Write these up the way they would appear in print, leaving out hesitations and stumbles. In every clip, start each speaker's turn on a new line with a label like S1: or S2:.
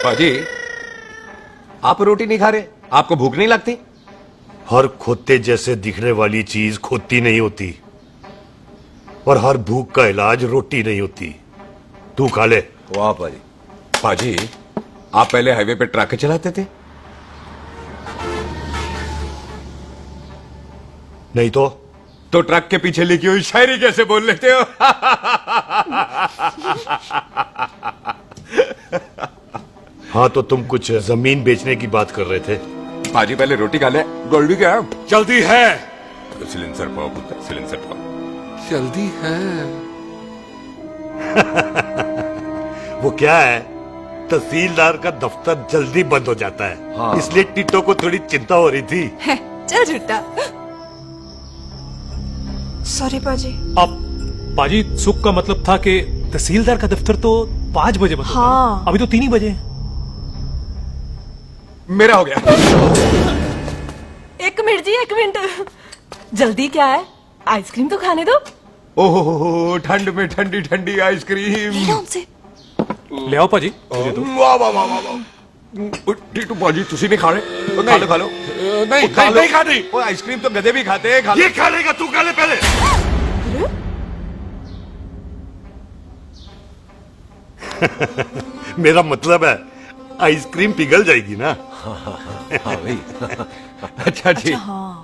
S1: पाजी, आप रोटी नहीं खा रहे? आपको भूख नहीं लगती?
S2: हर खोते जैसे दिखने वाली चीज खोती नहीं होती, और हर भूख का इलाज रोटी नहीं होती। तू खा ले।
S1: वाह पाजी। पाजी, आप पहले हाईवे पे ट्रक चलाते थे?
S2: नहीं तो
S1: ट्रक के पीछे लिखी हुई शायरी कैसे बोल लेते हो?
S2: हाँ, तो तुम कुछ जमीन बेचने की बात कर रहे थे।
S1: पाजी पहले रोटी खा ले। गोल्डी क्या है?
S2: जल्दी है।
S1: सिलेंसर पाओ पुत्र, सिलेंसर पाओ।
S3: जल्दी है।
S2: वो क्या है, तहसीलदार का दफ्तर जल्दी बंद हो जाता है।
S1: हाँ।
S2: इसलिए टिट्टो को थोड़ी चिंता हो रही थी।
S4: चल झूठा। सॉरी पाजी।
S5: अब पाजी, सुख का मतलब था कि तहसीलदार का दफ्तर तो 5 बजे बंद होता है।
S4: हाँ।
S5: अभी तो 3 ही बजे।
S1: मेरा हो गया।
S4: एक मिनट जी, एक मिनट। जल्दी क्या है, आइसक्रीम तो खाने दो।
S1: ओहो, ठंड में ठंडी ठंडी आइसक्रीम।
S4: हमसे
S5: ले आओ पाजी, मुझे दो।
S1: वाह वाह वाह वाह वाह। टीटू पाजी, तुसी नहीं खा रहे? खा लो खा लो।
S2: नहीं, नहीं खानी।
S1: वो आइसक्रीम तो गधे भी खाते हैं। खा लो।
S2: ये खा लेगा, तू खा ले पहले। मेरा मतलब है आइसक्रीम पिघल जाएगी ना।
S1: हाँ भाई। अच्छा जी।
S4: हाँ।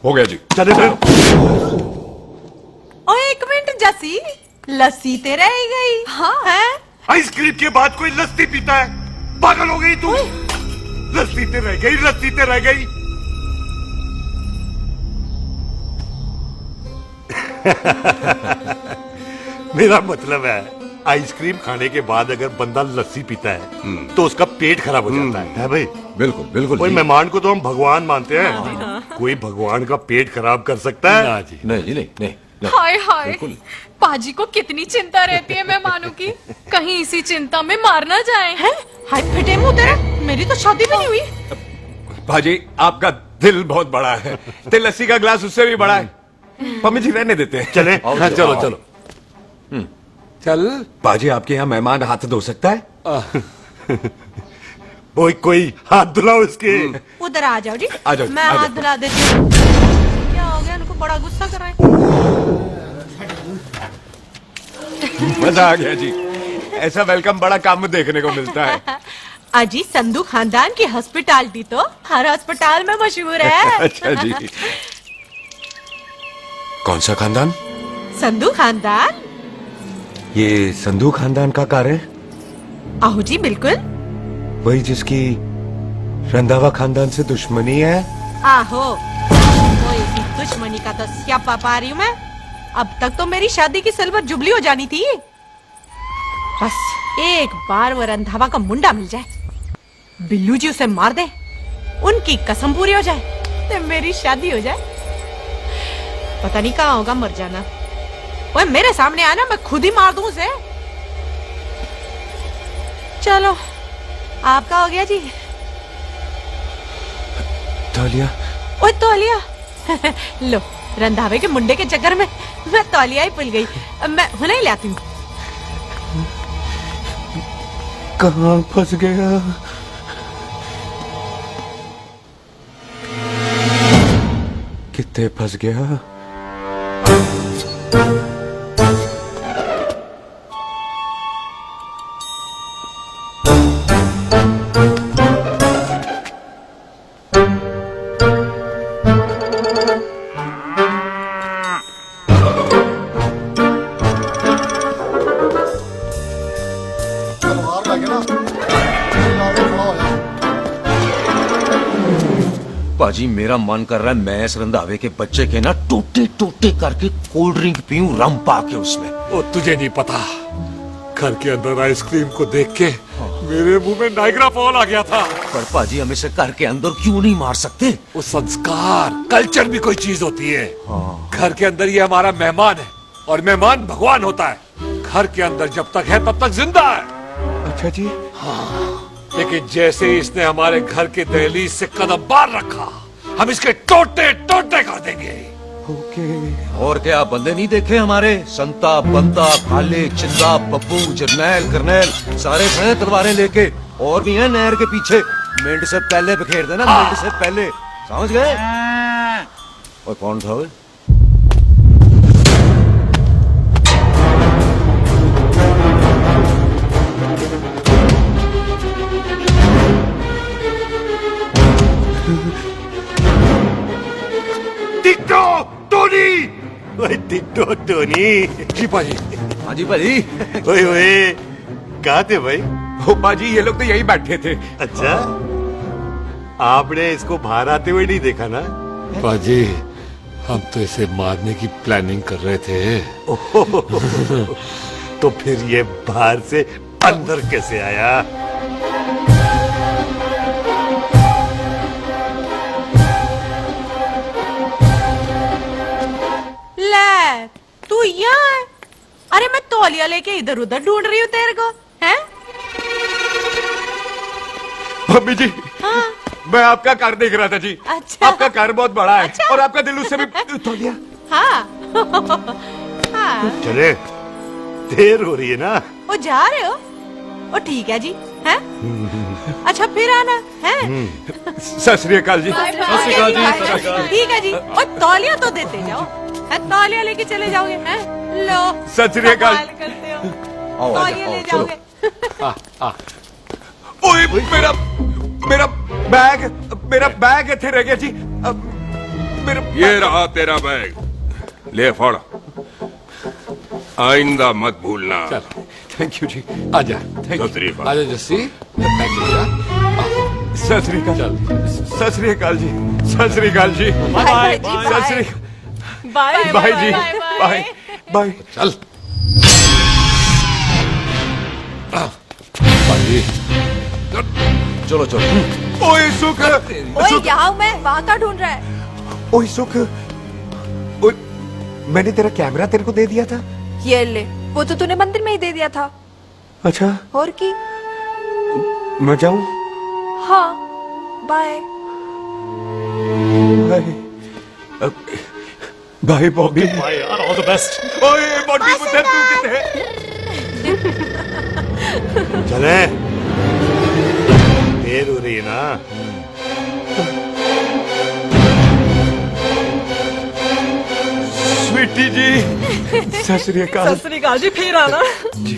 S1: हो गया जी।
S2: चले फिर।
S4: ओ एक मिनट जसी, लस्सी ते रह गई। हाँ है।
S2: आइसक्रीम के बाद कोई लस्सी पीता है? पागल हो गई तू? लस्सी ते रह गई, लस्सी ते रह गई। मेरा मतलब है आइसक्रीम खाने के बाद अगर बंदा लस्सी पीता है तो उसका पेट खराब हो जाता है भाई?
S1: बिल्कुल बिल्कुल।
S2: कोई
S1: जी।
S2: मेहमान को तो हम भगवान मानते हैं, कोई भगवान का पेट खराब कर सकता है?
S1: नहीं जी, नहीं नहीं।
S6: हाय हाय,
S1: बिल्कुल।
S6: पाजी को कितनी चिंता रहती है मेहमानों की। कहीं इसी चिंता में मार ना जाए।
S4: हैं? हाय फिटे मुंह तेरा, मेरी तो शादी भी नहीं हुई।
S1: पाजी, आपका दिल बहुत बड़ा है। ते लस्सी का ग्लास उससे भी बड़ा है। मम्मी जी रहने देते हैं।
S2: चले। हाँ, चलो चलो।
S3: चल।
S1: पाजी, आपके यहाँ मेहमान हाथ धो सकता है?
S2: कोई हाथ धुलाओ इसके।
S4: उधर आ जाओ जी।
S1: आ जाओ,
S4: मैं
S1: आ जाओ।
S4: हाथ धुला देती हूँ। क्या हो गया, उनको बड़ा गुस्सा कर रहे हैं।
S1: मजा आ गया जी। ऐसा वेलकम बड़ा काम में देखने को मिलता है।
S4: अजी, संधू खानदान की हॉस्पिटैलिटी तो हर अस्पताल में मशहूर है।
S1: अच्छा जी। कौन सा खानदान?
S4: संधू खानदान।
S1: ये संधू खानदान का कार है?
S4: आहो जी, बिल्कुल।
S1: वही जिसकी रंधावा खानदान से दुश्मनी है?
S4: आहो, तो इसी दुश्मनी का तो स्यापा पा रही हूँ मैं। अब तक तो मेरी शादी की सिल्वर जुबली हो जानी थी। बस एक बार वो रंधावा का मुंडा मिल जाए, बिल्लू जी उसे मार दे, उनकी कसम पूरी हो जाए, तो मेरी शादी हो जाए। पता नहीं कहाँ होगा मर जाना। ओए मेरे सामने आना, मैं खुद ही मार दूं उसे। चलो, आपका हो गया जी।
S1: तौलिया।
S4: ओए तौलिया। लो, रंधावे के मुंडे के चक्कर में मैं तौलिया ही भूल गई। मैं हुने ही लाती हूँ।
S1: कहाँ फंस गया? कितने फंस गया?
S7: पाजी, मेरा मन कर रहा है मैं इस रंधावे के बच्चे के ना टूटे टूटे करके कोल्ड ड्रिंक पीऊं, रम पा के उसमें।
S2: ओ, तुझे नहीं पता, घर के अंदर आइसक्रीम को देख के मेरे मुंह में नाइग्रा फॉल आ गया था।
S7: पर पाजी, हम इसे घर के अंदर क्यों नहीं मार सकते?
S2: वो संस्कार, कल्चर भी कोई चीज होती है। घर के अंदर ये हमारा मेहमान है, और मेहमान भगवान होता है।
S3: घर के अंदर जब तक है तब तक जिंदा है।
S1: अच्छा जी।
S3: लेकिन जैसे ही इसने हमारे घर के दहलीज से कदम बाहर रखा, हम इसके टोटे टोटे कर देंगे।
S1: ओके।
S7: और क्या बंदे नहीं देखे हमारे? संता, बंता, खाले, चिंदा, बब्बू, जरनैल, करनैल सारे खड़े तलवारें लेके, और भी हैं नहर के पीछे। मिनट से पहले बिखेर देना, मिनट से पहले, समझ गए? और कौन था वो?
S2: टिट्टो टोनी, ओए टिट्टो टोनी।
S3: जी पाजी।
S7: हाँ जी भाई।
S2: ओए ओए, कहाँ थे भाई?
S1: ओ बाजी, ये लोग तो यही बैठे थे।
S2: अच्छा, आपने इसको बाहर आते हुए नहीं देखा ना?
S3: पाजी, हम तो इसे मारने की प्लानिंग कर रहे थे।
S2: तो फिर ये बाहर से अंदर कैसे आया?
S4: ले, तू यहाँ है? अरे मैं तौलिया लेके इधर उधर ढूंढ रही हूँ तेरे को, हैं?
S1: मम्मी जी,
S4: हाँ।
S1: मैं आपका कार देख रहा था जी।
S4: अच्छा।
S1: आपका कार बहुत बड़ा है।
S4: अच्छा।
S1: और आपका दिल उससे भी तौलिया।
S4: हाँ। हाँ।
S2: चले, देर हो रही है ना?
S4: वो जा रहे हो? ओ ठीक है जी, हैं? अच्छा फिर आना, हैं?
S1: सत श्री अकाल जी।
S4: ठीक है जी। और तौलिया तो देते जाओ, हैं? तौलिया लेके चले जाओगे, हैं? लो।
S1: सत श्री अकाल।
S4: कमाल करते हो।
S7: आओ,
S4: तौलिया
S7: आओ,
S4: ले
S7: चलो।
S4: जाओगे।
S1: ओए, मेरा बैग इथे रह गया जी। मेरा
S8: ये रहा तेरा बैग, ले फड़। आइंदा मत भूलना।
S3: चल,
S1: थैंक यू जी।
S3: आजा,
S8: सत श्री अकाल।
S3: आजा जस्सी।
S1: सत श्री अकाल।
S3: चल।
S1: सत श्री अकाल जी। सत श्री अकाल जी।
S4: बाय
S1: सत श्री
S6: बाय
S1: बाय जी। Bye bye.
S3: चल। पाजी,
S7: चलो चलो।
S1: ओए सुख।
S9: ओए यहाँ हूँ मैं, वहाँ का ढूंढ रहा है?
S1: ओए सुख। ओए, मैंने तेरा कैमरा तेरे को दे दिया था।
S9: ये ले, वो तो तूने मंदिर में ही दे दिया था।
S1: अच्छा,
S9: और की?
S1: मैं जाऊं?
S9: हाँ, bye.
S1: Bye. Bye Bobby.
S5: Bye यार, ऑल द बेस्ट।
S1: ओए बॉबी पुत्र, तू कितने है?
S2: चले, देर हो रही है ना?
S1: स्वीटी जी। सत श्री अकाल।
S4: सत श्री अकाल जी, फिर आना।
S1: जी,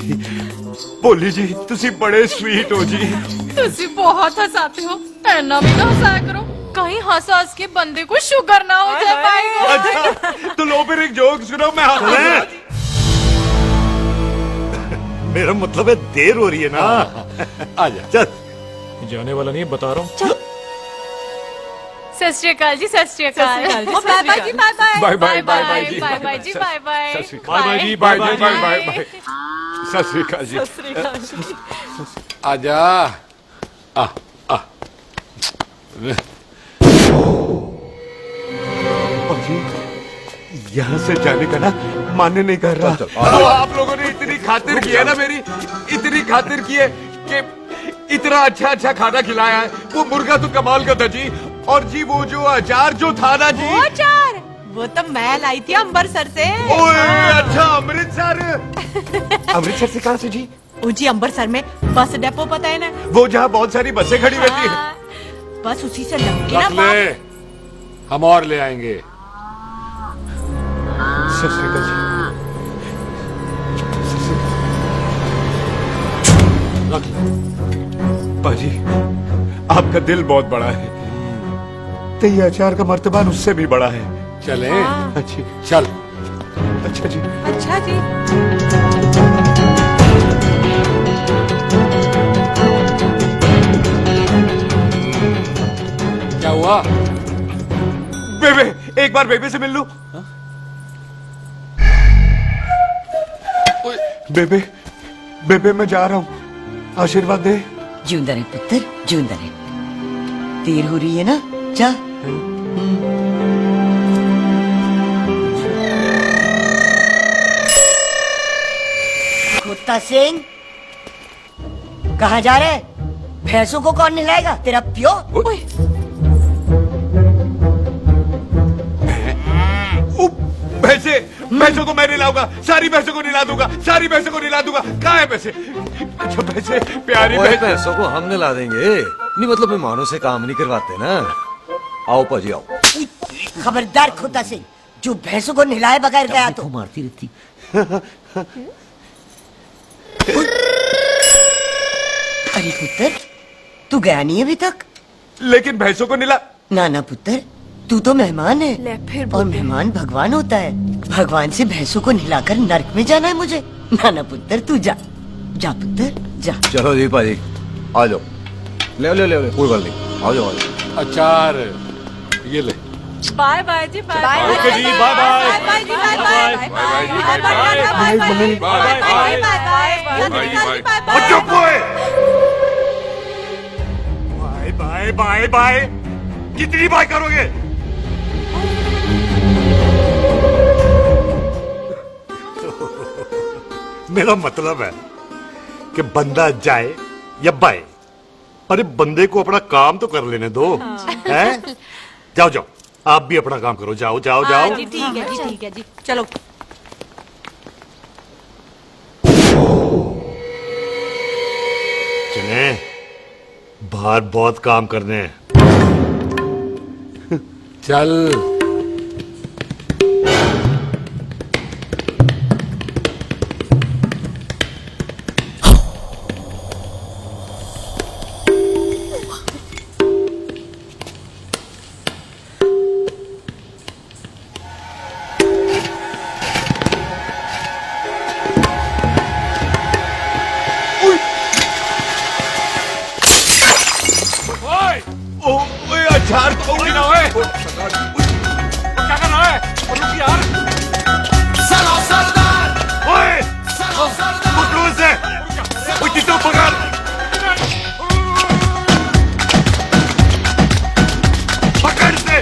S1: बोली जी, तुसी बड़े स्वीट हो जी।
S6: तुसी बहुत हंसाते हो, ऐना भी तो हंसाया करो, कहीं हंस हंस के बंदे को शुगर ना हो जाए भाई को।
S1: अच्छा, तो लो फिर एक जोक सुनो, मैं
S2: चले, मेरा मतलब है देर हो रही है ना?
S3: आजा।
S2: चल।
S5: जाने वाला नहीं, बता रहा हूँ।
S6: सत श्री अकाल जी, सत श्री अकाल।
S4: बाय बाय जी, bye bye.
S1: Bye bye bye bye जी।
S6: बाय बाय जी, बाय बाय।
S1: सत श्री
S5: बाय बाय जी,
S1: bye
S5: bye
S1: bye
S5: bye
S1: bye bye. सत श्री अकाल जी।
S3: आजा।
S1: जी, यहाँ से जाने का ना मान्य नहीं कर रहा।
S7: चल,
S1: तो आप लोगों ने इतनी खातिर की है ना मेरी, इतनी खातिर की है कि इतना अच्छा अच्छा खाना खिलाया है। वो मुर्गा तो कमाल का था जी। और जी वो जो अचार जो था ना जी।
S4: वो अचार, वो तो मैं लाई थी अम्बरसर से।
S1: ओए अच्छा, अमृतसर। अमृतसर से कहाँ से जी?
S4: जी अम्बरसर में बस डिपो पता है ना?
S1: वो जहाँ बहुत सारी बसें खड़ी रहती है।
S4: हाँ, बस उसी से लग के ना
S3: रख ले, हम और ले आएंगे।
S1: सत श्री अकाल जी।
S3: रख ले।
S1: पाजी, आपका दिल बहुत बड़ा है, तो ये अचार का मर्तबान उससे भी बड़ा है।
S3: चले।
S1: अच्छी।
S3: चल।
S1: अच्छा जी।
S4: अच्छा जी।
S3: क्या हुआ?
S1: बेबे, एक बार बेबे से मिल लूं। बेबे, बेबे मैं जा रहा हूँ, आशीर्वाद दे।
S10: जिंदा रहे पुत्र, जिंदा रहे। देर हो रही है ना, जा। कुत्ता सिंह कहाँ जा रहे? भैंसों को कौन नहलाएगा? तेरा प्यो?
S1: भैंसों को मैं नहलाऊंगा, सारी भैंसों को नहला दूंगा, सारी भैंसों को नहला दूंगा। कहाँ है भैंसे? अच्छा भैंसे, प्यारी
S7: ओए,
S1: भैंस।
S7: पैसों को हम नहला देंगे। नहीं मतलब मेहमानों से काम नहीं करवाते ना। आओ पाजी आओ।
S10: खबरदार कुत्ता सिंह, जो भैंसों को नहलाए बगैर गया तो
S7: मारती रहती।
S10: अरे पुत्र, तू गया नहीं अभी तक?
S1: लेकिन भैंसों को नहला।
S10: ना पुत्र, तू तो मेहमान है
S9: ले फिर
S10: और मेहमान भगवान होता है। भगवान से भैंसों को नहलाकर नरक में जाना है मुझे? ना पुत्र, तू जा जा पुत्र जा।
S7: चलो जी पाजी आ जाओ। ले ले ले ले कोई बात नहीं, आ जाओ आ जाओ।
S3: अचार ये ले।
S6: बाय बाय जी, बाय बाय।
S1: ओके जी, बाय बाय।
S4: बाय जी, बाय बाय।
S8: बाय बाय जी, बाय बाय।
S2: चुप हुए। बाय बाय बाय बाय, कितनी बाय करोगे? मेरा मतलब है कि बंदा जाए या बाय, अरे बंदे को अपना काम तो कर लेने दो। हैं? जाओ जाओ, आप भी अपना काम करो। जाओ जाओ जाओ।
S4: जी ठीक है जी, ठीक है जी, चलो।
S2: चले, बाहर बहुत काम करने हैं।
S3: चल।
S1: ओए अचार तो गिरा है। क्या कर रहा है? रुक यार।
S2: ओए, पकड़ो इसे। ओए, किसे पकड़? पकड़ इसे।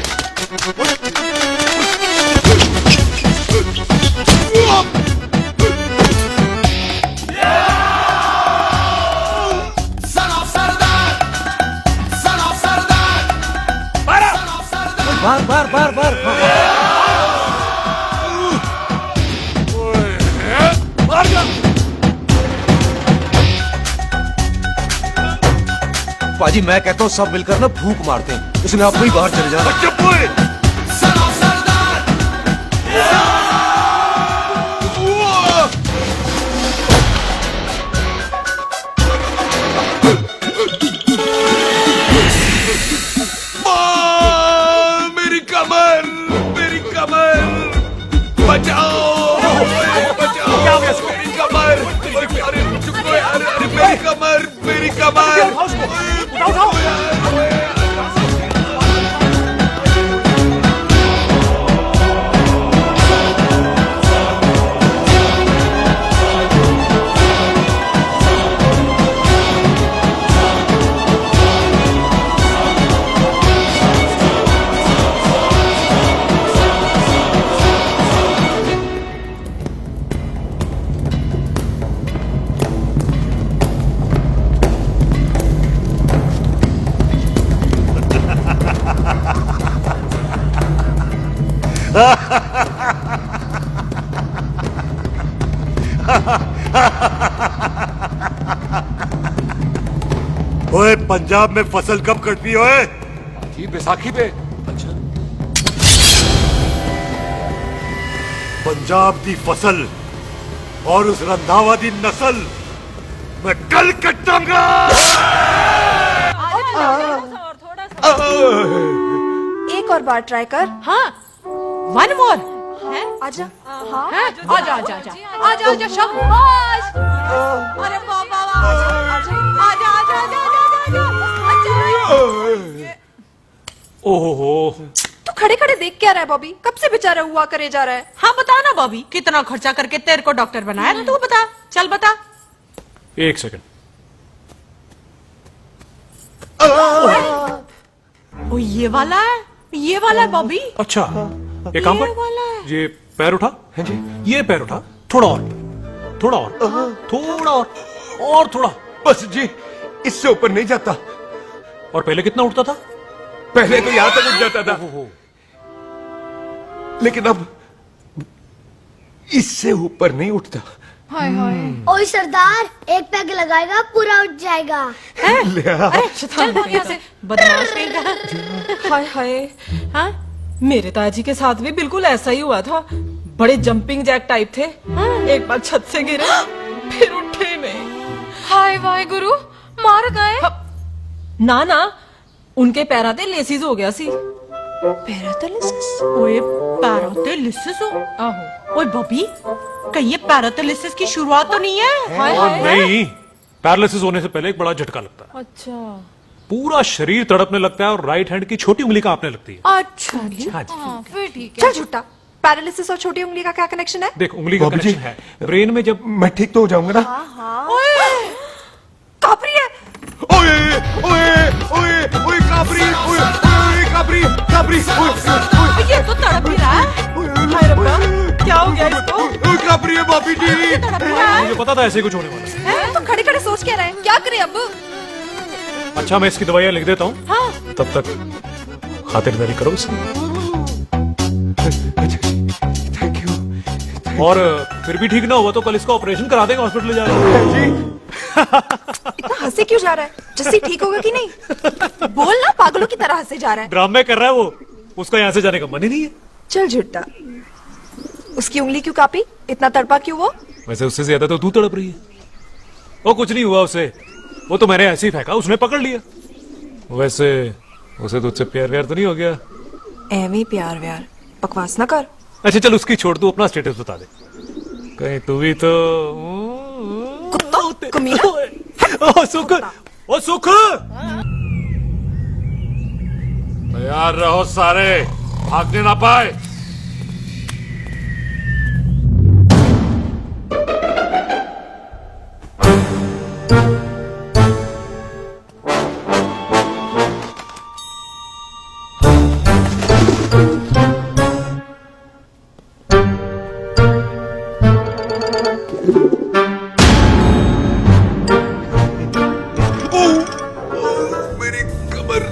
S7: बार बार बार बार पाजी, मैं कहता हूँ सब मिलकर ना फूंक मारते हैं, इसने आप ही बाहर चले जाना।
S2: चुप हुए।
S1: मेरी कमर, मेरी कमर, बचाओ, बचाओ, मेरी कमर। अरे चुप हो यार, अरे मेरी कमर, मेरी कमर।
S2: ओए, पंजाब में फसल कब कटती है? ओए,
S3: ये बैसाखी पे। अच्छा।
S2: पंजाब दी फसल और उस रंधावा दी नस्ल मैं कल कटांगा।
S9: एक और बार ट्राई कर।
S4: हाँ, वन मोर है।
S9: आजा। हाँ
S4: आजा आजा आजा आजा आजा शाबाश। अरे बाबा, आजा आजा आजा आजा
S5: ओहो,
S9: तू खड़े खड़े देख क्या रहा है बॉबी? कब से बेचारा हुआ करे जा रहा है?
S4: हाँ बता ना बॉबी, कितना खर्चा करके तेरे को डॉक्टर बनाया? तू बता, चल बता।
S5: एक सेकंड।
S4: ओ ये वाला है, ये वाला है बॉबी।
S5: अच्छा, एक काम
S4: ये वाला
S5: कर,
S4: है।
S5: ये पैर उठा। हाँ जी, ये पैर उठा, थोड़ा और, थोड़ा और थोड़ा।
S1: बस जी, इससे ऊपर नहीं जाता।
S5: और पहले कितना उठता था?
S1: पहले तो यहां तक उठ जाता था, लेकिन अब इससे ऊपर नहीं उठता।
S6: हाय हाय।
S8: ओए सरदार, एक पैग लगाएगा पूरा उठ जाएगा।
S4: अरे चल भाग यहाँ से, बदमाश कहीं।
S9: हाय हाय।
S4: हाँ?
S9: मेरे ताजी के साथ भी बिल्कुल ऐसा ही हुआ था। बड़े जंपिंग जैक टाइप थे। एक बार छत से गिरे, फिर उठे नहीं।
S6: हाय वाहे गुरु, मार गए?
S9: ना ना, उनके पैरा ते लेसिस हो गया सी।
S4: पैरालिसिस? ओए पैरालिसिस हो?
S9: आहो।
S4: ओए बॉबी, कहीं ये पैरालिसिस की शुरुआत तो नहीं है?
S9: हाय
S5: और
S9: हाय।
S5: नहीं, पैरालिसिस होने से पहले एक बड़ा झटका लगता है।
S9: अच्छा
S5: पूरा शरीर तड़पने लगता है और राइट हैंड की छोटी उंगली कांपने लगती है।
S4: अच्छा जी।
S5: हाँ जी।
S6: हाँ, फिर ठीक है।
S9: चल झूठा, पैरालिसिस और छोटी उंगली का क्या कनेक्शन है?
S5: देख, उंगली का
S1: बाबू जी,
S5: कनेक्शन है ब्रेन में। जब
S1: मैं ठीक तो हो जाऊंगा ना?
S9: कापरी है।
S1: ओए ओए ओए ओए काबरी, ओए ओए काबरी काबरी, ओए ओए
S4: ये तो तड़प ही रहा है।
S9: हाय रब्बा, क्या हो गया इसको?
S1: ओए काबरी है भाभी जी।
S5: मुझे पता था ऐसे कुछ होने वाला है।
S9: तो खड़े खड़े सोच क्या रहे हैं? क्या करें अब?
S5: अच्छा, मैं इसकी दवाइयाँ लिख देता हूँ। हाँ। तब तक खातिरदारी करो इसकी।
S1: Thank you.
S5: और फिर भी ठीक ना हुआ तो कल इसका ऑपरेशन करा देंगे, हॉस्पिटल ले जाएंगे।
S9: इतना हंसे क्यों जा रहा है? जस्सी ठीक होगा कि नहीं? बोल ना, पागलों की तरह हंसे जा रहा है।
S5: ड्रामे कर रहा है वो, उसका यहाँ से जाने का मन ही नहीं है।
S9: चल झूठा, उसकी उंगली क्यों कापी? इतना तड़पा क्यों वो?
S5: वैसे उससे ज्यादा तो तू तड़प रही है। वो कुछ नहीं हुआ उसे, वो तो मैंने ऐसे ही फेंका, उसने पकड़ लिया। वैसे उसे तुझसे प्यार व्यार तो नहीं हो गया?
S9: एवी प्यार व्यार, बकवास ना कर।
S5: अच्छा चल, उसकी छोड़, तू अपना स्टेटस बता दे। कहीं तू भी तो
S9: कुत्ता कमीना।
S5: ओ सुख, ओ सुख,
S3: तैयार रहो सारे, भागने ना पाए।
S1: मेरी कमर।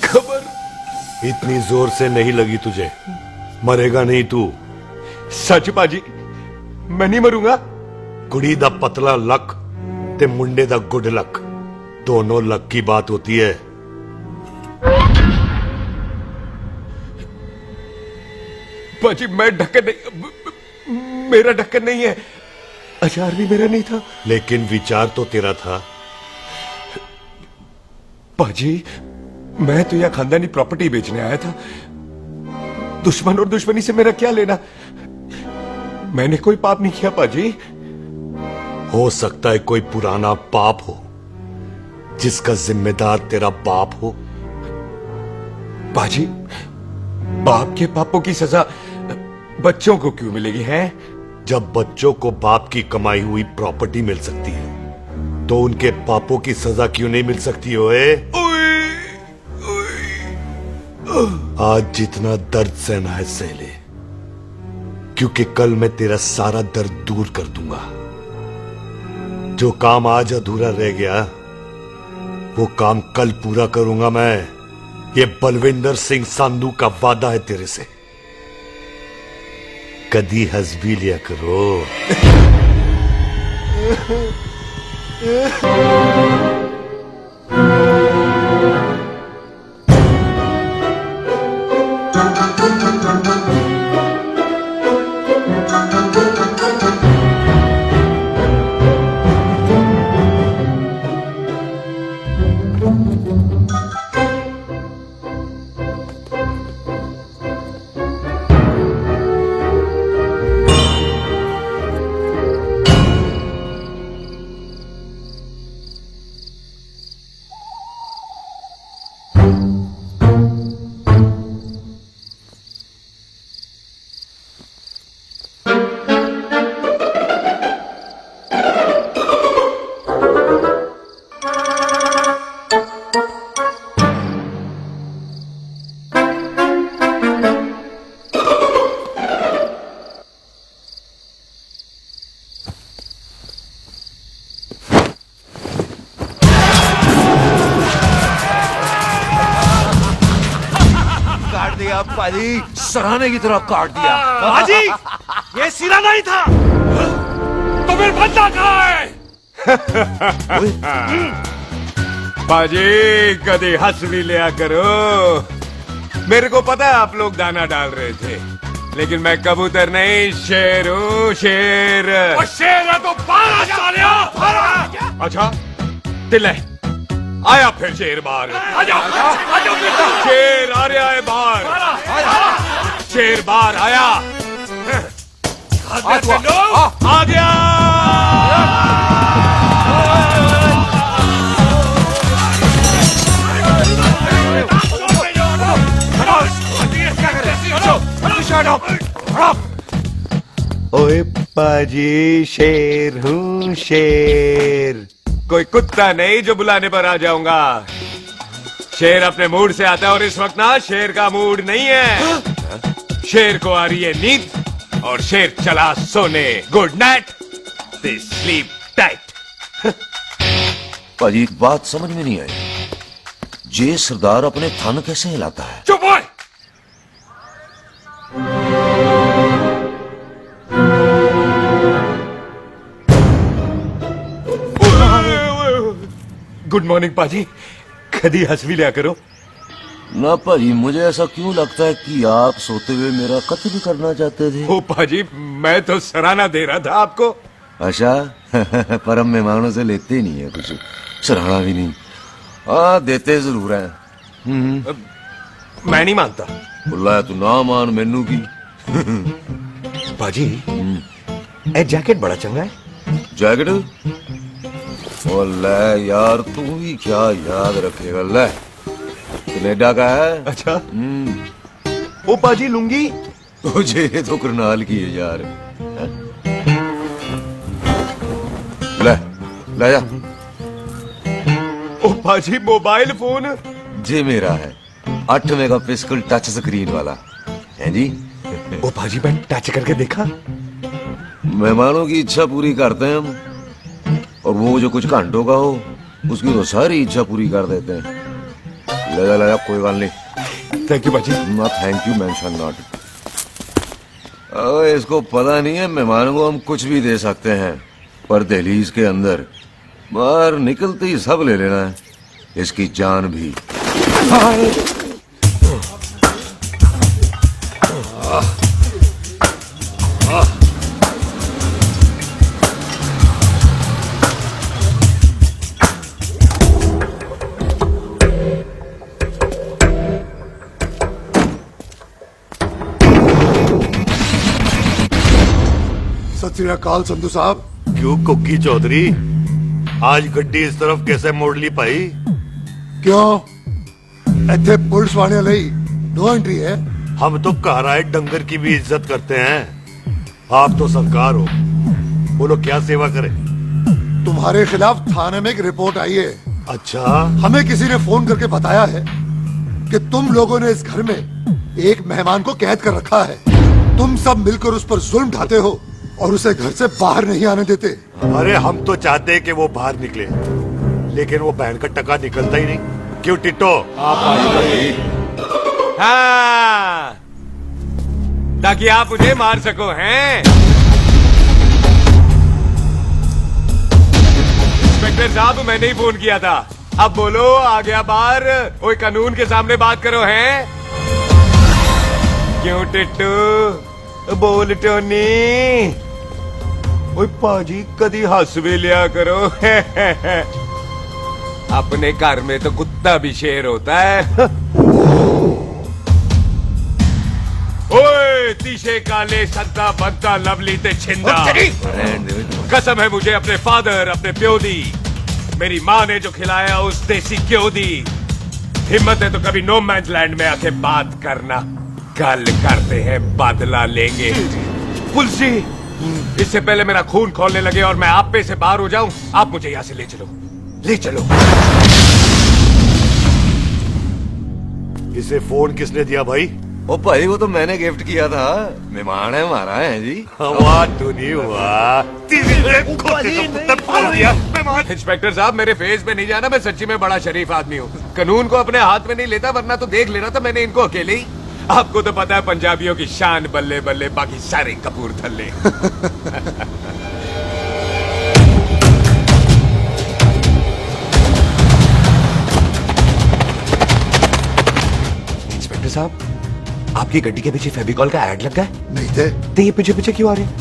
S1: कमर।
S2: इतनी जोर से नहीं लगी तुझे, मरेगा नहीं तू।
S1: सच बाजी, मैं नहीं मरूंगा।
S2: कुड़ी दा पतला लक ते मुंडे दा गुड लक, दोनों लक की बात होती है।
S1: बाजी मैं ढक्कन नहीं, मेरा ढक्कन नहीं है। अचार भी मेरा नहीं था।
S2: लेकिन विचार तो तेरा था।
S1: बाजी, मैं तो यह खानदानी प्रॉपर्टी बेचने आया था। दुश्मन और दुश्मनी से मेरा क्या लेना? मैंने कोई पाप नहीं किया बाजी।
S2: हो सकता है कोई पुराना पाप हो जिसका जिम्मेदार तेरा बाप हो।
S1: बाजी, बाप के पापों की सजा बच्चों को क्यों मिलेगी है?
S2: जब बच्चों को बाप की कमाई हुई प्रॉपर्टी मिल सकती है तो उनके पापों की सजा क्यों नहीं मिल सकती? ओए आज जितना दर्द सहना है सह ले, क्योंकि कल मैं तेरा सारा दर्द दूर कर दूंगा। जो काम आज अधूरा रह गया वो काम कल पूरा करूंगा मैं। ये बलविंदर सिंह संधू का वादा है तेरे से। कदी हंस भी लिया करो।
S7: पाजी सराहने की तरह काट दिया।
S3: पाजी ये सिरा नहीं था। तो फिर बंदा कहाँ है?
S1: बाजी कभी हंस भी लिया करो। मेरे को पता है आप लोग दाना डाल रहे थे, लेकिन मैं कबूतर नहीं शेर हूँ, शेर।
S3: और शेर है तो बाहर आ सालिया, बाहर आ।
S1: अच्छा दिले आया फिर शेर बाहर।
S3: आजा बेटा।
S1: शेर आ रहा है बाहर। शेर बाहर आया। आ गया। ओए पाजी शेर हूँ शेर, कोई कुत्ता नहीं जो बुलाने पर आ जाऊंगा। शेर अपने मूड से आता है और इस वक्त ना शेर का मूड नहीं है। शेर को आ रही है नींद और शेर चला सोने। Good night, sleep tight.
S7: पाजी एक बात समझ में नहीं आई, जे सरदार अपने थन कैसे हिलाता है?
S3: चुप हो।
S1: गुड मॉर्निंग पाजी, कभी हंस भी लिया करो।
S7: ना पाजी मुझे ऐसा क्यों लगता है कि आप सोते हुए मेरा कत्ल भी करना चाहते थे?
S1: ओ पाजी मैं तो सराहना दे रहा था आपको।
S7: अच्छा पर हम मेहमानों से लेते ही नहीं है कुछ, सराहना भी नहीं। हाँ देते जरूर है।
S1: मैं नहीं मानता।
S7: बुलाया तू ना मान मैनू की।
S1: पाजी ए जैकेट बड़ा चंगा है।
S7: जैकेट? ओ ले यार तू भी क्या याद रखेगा। ले कनेडा का है।
S1: अच्छा ओ पाजी लुंगी
S7: तुझे तो करनाल की है यार। ले ले जा।
S1: ओ पाजी मोबाइल फोन
S7: जे मेरा है 8 मेगापिक्सल टच स्क्रीन वाला है जी।
S1: ओ पाजी मैं टच करके देखा।
S7: मेहमानों की इच्छा पूरी करते हैं हम, और वो जो कुछ घंटों का हो उसकी तो सारी इच्छा पूरी कर देते हैं। ले जा कोई बात नहीं।
S1: थैंक यू पाजी।
S7: ना थैंक यू मेंशन नॉट। इसको पता नहीं है मेहमानों को हम कुछ भी दे सकते हैं, पर दहलीज के अंदर बाहर निकलते ही सब ले लेना है, इसकी जान भी।
S2: सत श्री अकाल संधू साहब। क्यों कुकी चौधरी, आज गड्डी इस तरफ कैसे मोड़ ली पाई?
S11: क्यों इतने पुलिस वाले ਲਈ नो एंट्री है?
S2: हम तो कहराए डंगर की भी इज्जत करते हैं। आप तो सरकार हो, बोलो क्या सेवा करें?
S11: तुम्हारे खिलाफ थाने में एक रिपोर्ट आई है।
S2: अच्छा,
S11: हमें किसी ने फोन करके बताया है कि तुम लोगों ने इस घर में एक मेहमान को कैद कर रखा है। तुम सब मिलकर उस पर जुल्म ढाते हो और उसे घर से बाहर नहीं आने देते।
S2: अरे हम तो चाहते हैं कि वो बाहर निकले, लेकिन वो बहन का टका निकलता ही नहीं। क्यों टिट्टो?
S1: हाँ, ताकि आप मुझे मार सको हैं। इंस्पेक्टर साहब मैंने ही फोन किया था। अब बोलो आ गया बाहर? ओए कानून के सामने बात करो हैं। क्यों टिट्टू? बोल टोनी। ओए पाजी कदी हंस भी लिया करो। अपने घर में तो कुत्ता भी शेर होता है। ओए तीशे काले संता बनता लवली ते छिंदा, कसम है मुझे अपने फादर अपने प्यो दी, मेरी माँ ने जो खिलाया उस देसी क्यों दी। हिम्मत है तो कभी नो मैंस लैंड में आके बात करना। कल करते हैं बदला लेंगे। पुलिस जी, इससे पहले मेरा खून खोलने लगे और मैं आप पे से बाहर हो जाऊं, आप मुझे यहाँ से ले चलो, ले चलो।
S2: इसे फोन किसने दिया भाई?
S7: ओ भाई वो तो मैंने गिफ्ट किया था, मेहमान है हमारा है जी।
S2: वाह टोनी वाह।
S1: इंस्पेक्टर साहब मेरे फेस पे नहीं जाना, मैं सच्ची में बड़ा शरीफ आदमी हूँ। कानून को अपने हाथ में नहीं लेता, वरना तो देख लेना था मैंने इनको अकेले ही। आपको तो पता है पंजाबियों की शान बल्ले बल्ले, बाकी सारे कपूरथले।
S3: इंस्पेक्टर साहब, आपकी गड्डी के पीछे फेविकॉल का ऐड लग गया है?
S11: नहीं थे
S3: तो ये पीछे पीछे क्यों आ रहे हैं?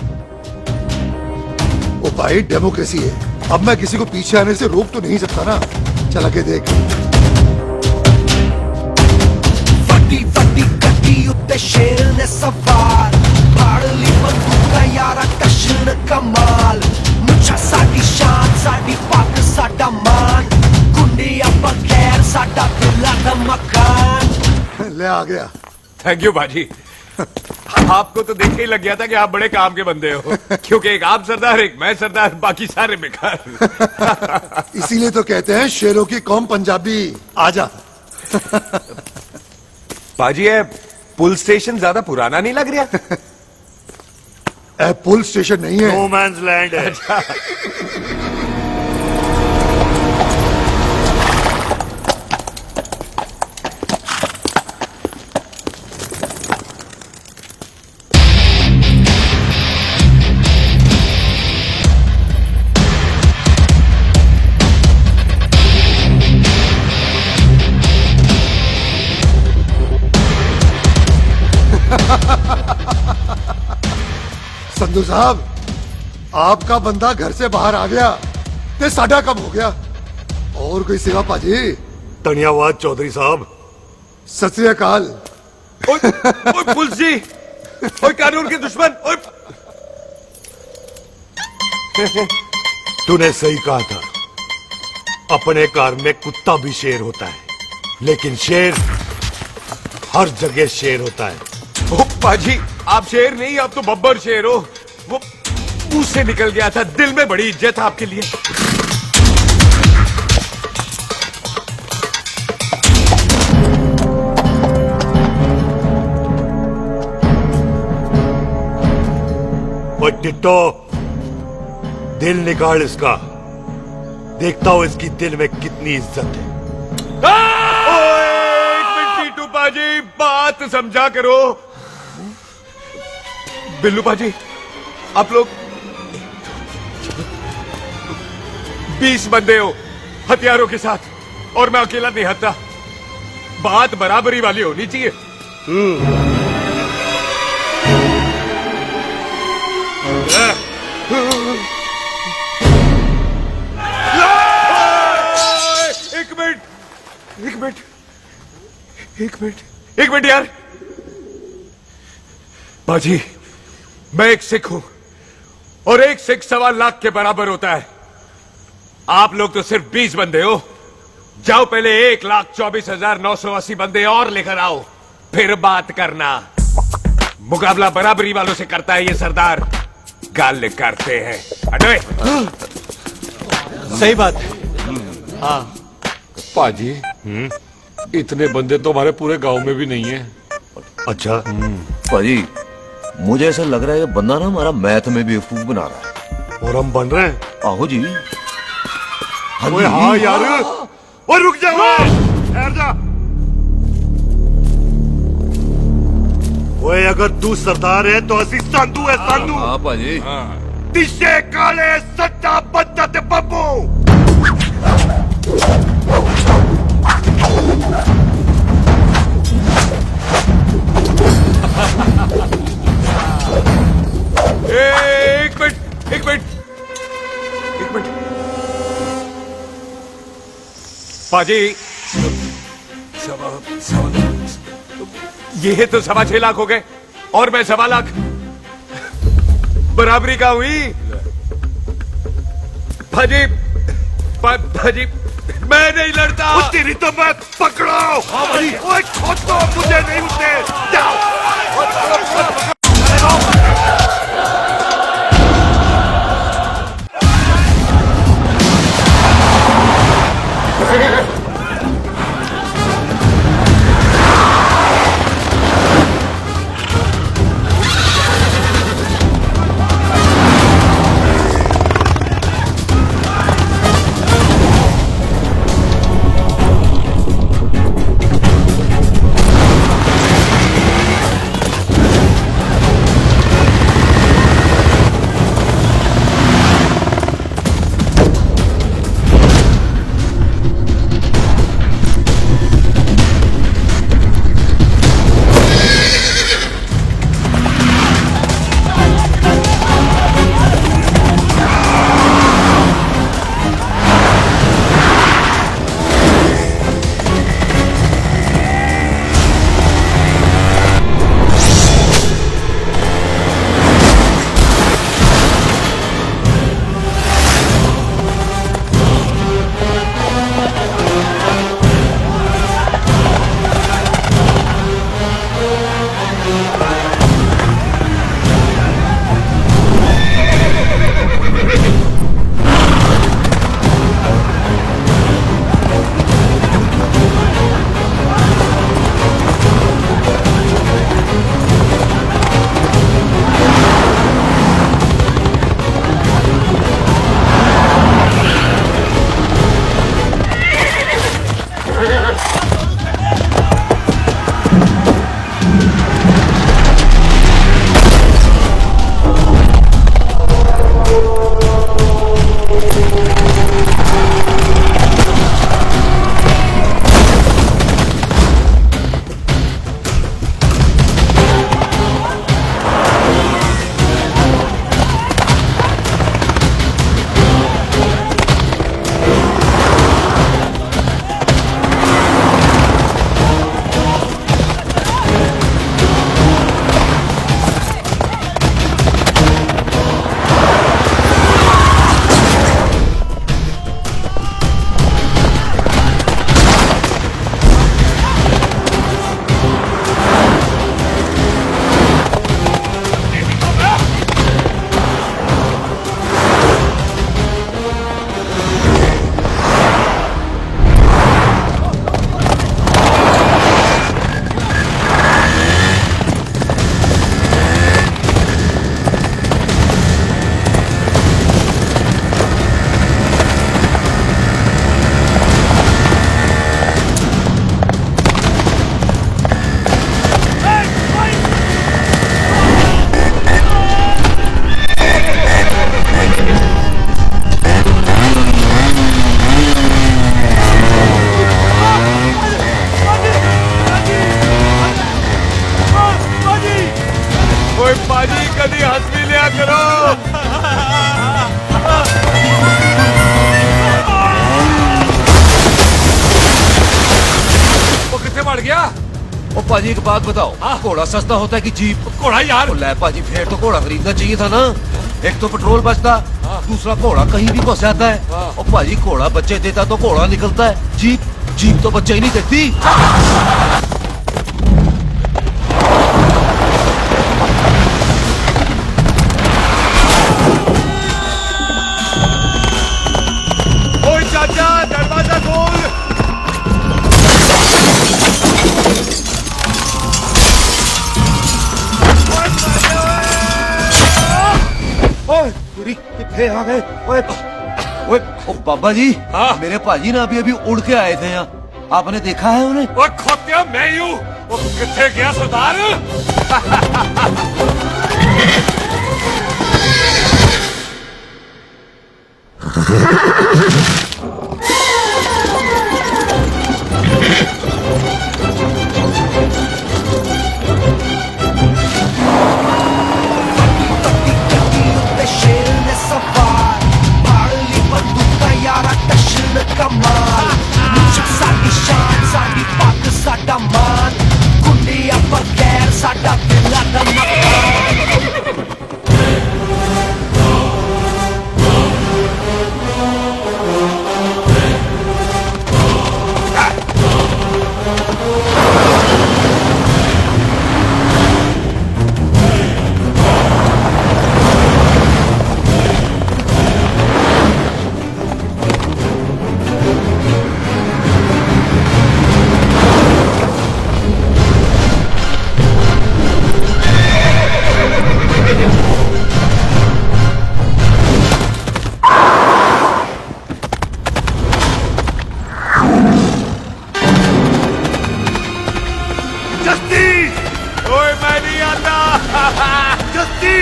S11: वो भाई डेमोक्रेसी है, अब मैं किसी को पीछे आने से रोक तो नहीं सकता ना। चला के देख।
S7: फटी फटी गड्डी उत्ते शेर ने सवार, फाड़ली बंदूक का यारा कशन कमाल, मुझा साडी शान साडी पग साडा मान, गुंडिया बगैर साडा दिला दा मकान।
S11: ले आ गया।
S1: थैंक यू बाजी। आपको तो देख के ही लग गया था कि आप बड़े काम के बंदे हो, क्योंकि एक आप सरदार, एक मैं सरदार, बाकी सारे बेकार।
S11: इसीलिए तो कहते हैं शेरों की कौम पंजाबी। आजा।
S3: बाजी, ये पुल स्टेशन ज्यादा पुराना नहीं लग रहा?
S11: पुल स्टेशन नहीं है,
S2: नो मैंस लैंड है।
S11: संधू साहब, आपका बंदा घर से बाहर आ गया ते साडा कब हो गया? और कोई सेवा पाजी?
S2: धन्यवाद चौधरी साहब।
S11: सत श्री अकाल।
S1: ओए पुलिस जी, ओए कानून के दुश्मन, ओए।
S2: तूने सही कहा था, अपने कार में कुत्ता भी शेर होता है, लेकिन शेर हर जगह शेर होता है।
S1: ओ पाजी, आप शेर नहीं, आप तो बब्बर शेर हो। वो मुंह से निकल गया था, दिल में बड़ी इज्जत है आपके लिए।
S2: ओए टिट्टो, दिल निकाल इसका, देखता हूं इसकी दिल में कितनी इज्जत है।
S1: ओए, एक मिनट टीटू पाजी, बात समझा करो। बिल्लू पाजी, आप लोग 20 बंदे हो हथियारों के साथ, और मैं अकेला नहीं हत्ता। बात बराबरी वाली होनी चाहिए। एक मिनट यार। बाजी, मैं एक सिख हूं, और एक सिख 1.25 लाख के बराबर होता है। आप लोग तो सिर्फ 20 बंदे हो। जाओ पहले 1,24,980 बंदे और लेकर आओ, फिर बात करना। मुकाबला बराबरी वालों से करता है ये सरदार, गाल करते हैं। हटोए।
S5: सही बात है। हाँ
S3: पाजी, इतने बंदे तो हमारे पूरे गांव में भी नहीं है।
S2: अच्छा,
S7: भाजी, मुझे ऐसा लग रहा है ये बंदा ना हमारा मैथ में बेवकूफ बना रहा है।
S2: और हम बन रहे हैं?
S7: आहो जी।
S2: ओए हाँ यार, ओए रुक जा, ठहर जा। ओए अगर तू सरदार है तो असी संधू है, संधू।
S7: हाँ भाजी।
S2: दिशे काले सट्टा बद्दा ते बब्बू।
S1: एक मिनट पाजी, ये तो 6.25 लाख हो गए, और मैं 1.25 लाख। बराबरी का हुई भाजी। भाजी, मैं नहीं लड़ता।
S2: तेरी तो मैं पकड़ो। ओए खोद दो, मुझे नहीं उठते। जाओ।
S1: बाजी कभी हंस भी लिया करो।
S3: वो कितने बढ़ गया?
S7: ओ पाजी एक बात बताओ, घोड़ा सस्ता होता है कि जीप?
S3: घोड़ा यार।
S7: ओ ले पाजी, फिर तो घोड़ा खरीदना चाहिए था ना। एक तो पेट्रोल बचता, दूसरा घोड़ा कहीं भी फंस जाता है। ओ पाजी घोड़ा बच्चे देता तो घोड़ा निकलता है, जीप तो बच्चे ही नहीं देती।
S1: ओए चाचा, दरवाजा खोल।
S7: ओए पूरी कितने आ गए? ओए ओए ओ बाबा जी, मेरे पाजी ना अभी उड़ के आए थे यहाँ, आपने देखा है उन्हें?
S3: वो खोतिया मैं ही हूँ। वो कितने गया सरदार?
S1: ओए मैं नहीं आता।
S2: जस्ती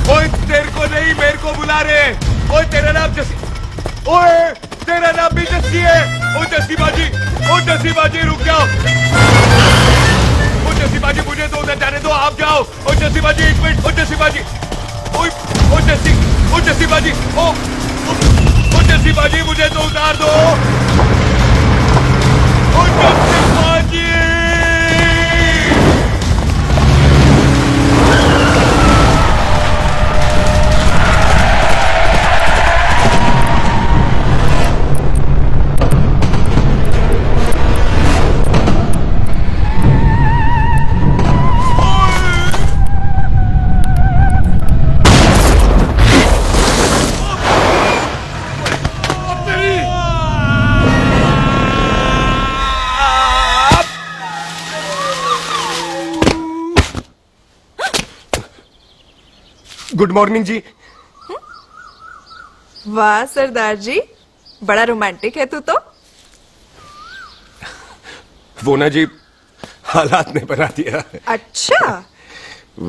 S1: ओए तेरे को नहीं, मेरे को बुला रहे। ओए तेरा नाम जस्सी, ओए तेरा नाम भी जस्सी है। ओ जस्सी बाजी, ओ जस्सी बाजी रुक जाओ। ओ जस्सी बाजी मुझे तो उधर जाने दो, आप जाओ। ओ जस्सी बाजी एक मिनट। ओ जस्सी बाजी, ओ जस्सी बाजी, ओ जस्सी बाजी मुझे तो उतार दो। ओ जस्सी बाजी।
S12: गुड मॉर्निंग जी।
S6: वाह सरदार जी, बड़ा रोमांटिक है तू तो।
S12: वो ना जी, हालात ने बना दिया।
S6: अच्छा।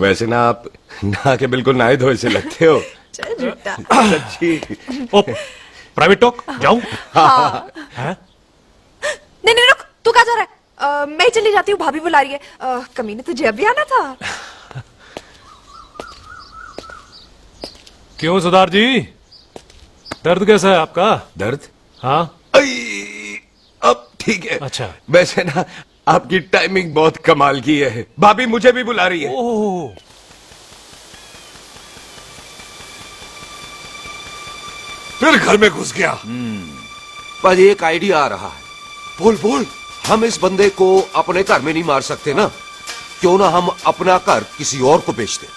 S12: वैसे ना आप नहा के बिल्कुल नहाए धोए से लगते हो।
S6: चल झूठा।
S12: सच्ची।
S5: ओ प्राइवेट टॉक जाऊं?
S6: हाँ।
S5: हैं?
S6: नहीं नहीं रुक, तू कहाँ जा रहा है? मैं ही चली जाती हूँ, भाभी बुला रही है। कमीने तुझे अभी आना था।
S5: क्यों सरदार जी, दर्द कैसा है आपका?
S12: दर्द?
S5: हाँ।
S12: अब ठीक है।
S5: अच्छा।
S12: वैसे ना आपकी टाइमिंग बहुत कमाल की है। भाभी मुझे भी बुला रही है।
S5: ओह।
S3: फिर घर में घुस गया।
S7: पाजी एक आइडिया आ रहा है।
S3: बोल बोल।
S7: हम इस बंदे को अपने घर में नहीं मार सकते ना, क्यों ना हम अपना घर किसी और को बेच दें।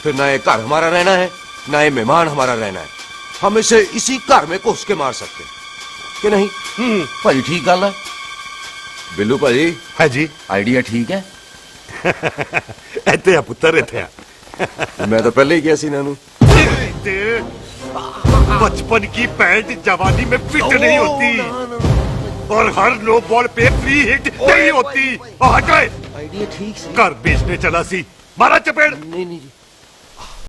S7: फिर ना ये घर हमारा रहना है, ना ये मेहमान हमारा रहना है। हम इसे इसी घर में घुस के मार सकते हैं कि नहीं? भाजी ठीक गल है। बिल्लू भाजी।
S2: है जी।
S7: आइडिया ठीक है।
S2: ਇੱਥੇ ਆ ਪੁੱਤਰ ਇੱਥੇ ਆ।
S7: मैं तो पहले ही किया सी नानू।
S2: बचपन की पैंट जवानी में फिट नहीं होती और हर लो बॉल पे फ्री हिट नहीं होती। हट गए।
S7: आइडिया ठीक से।
S2: घर बेचने चला सी, मारा चपेड़।
S7: नहीं नहीं जी।